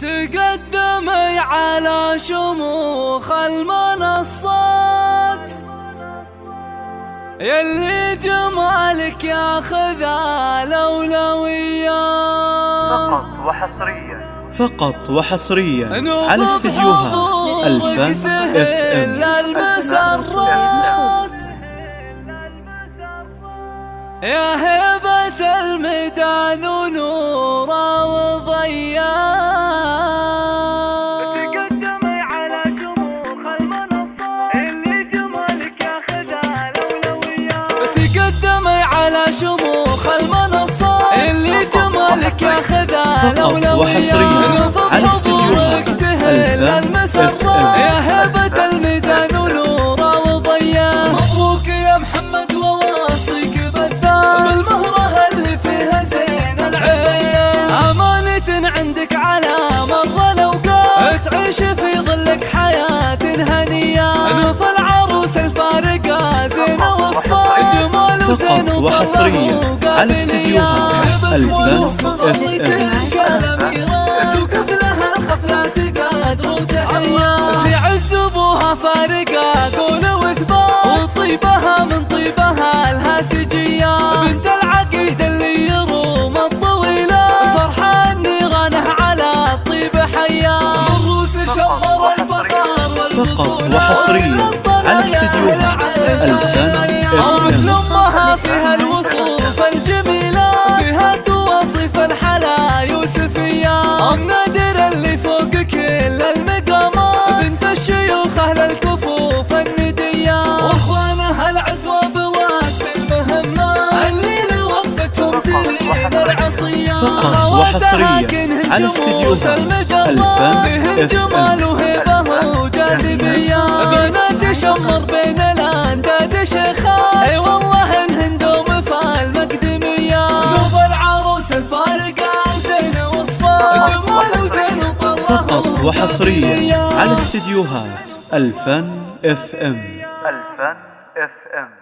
تقدمي على شموخ المنصات يلي جمالك ياخذ الأولويات. فقط وحصريا على استديوهات الفن FM. المسرات يا هبة الميدان ونورا وضياء، تقدمي على شموخ المنصات اللي جمالك ياخذ الأولويات. تقدمي على شموخ المنصات اللي جمالك ياخذ فقط وحصريا على استديوهات الفن FM. يا هبة الميدان ونورا وضياء، مبروك يا محمد وواصيك بالذات بالمهرة اللي فيها زين العين، أمانة عندك على مر الأوقات تعيش في ظلك حياة هنية. نوف العروس الفارقة زين وصفاء جمال وزين فقط وحصريا على استديوهات الفن FM. توقف لها الخفلات قادر وتحيا، في عز ابوها فارقة قول واثبات، وطيبها من طيبها الهاسجية، بنت العقيد اللي يروم الطويلة، فرحة نيرانه على الطيب حيا، الروس شمر الفخار فقط وحصريا على استديوهات الفن مثل FM. امها فيها الوصوف الجميلة، فيها تواصف الحلا يوسفية، ام نادر اللي فوق كل المقامات، بنت الشيوخ اهل الكفوف الندية، واخوانها العزوة بوقت المهمات اللي وقفتهم تلين العصية، فقط وحصريا على استديوهات الفن جمال FM. وهبه وجاذبية، بنات شمر بين الانداد شيخات، اي والله انهن دوم فال مقدمية، نوف العروس الفارقة زين وصفاء جمال وزين وطلع. فقط وحصريا على استديوهات الفن FM. الفن FM.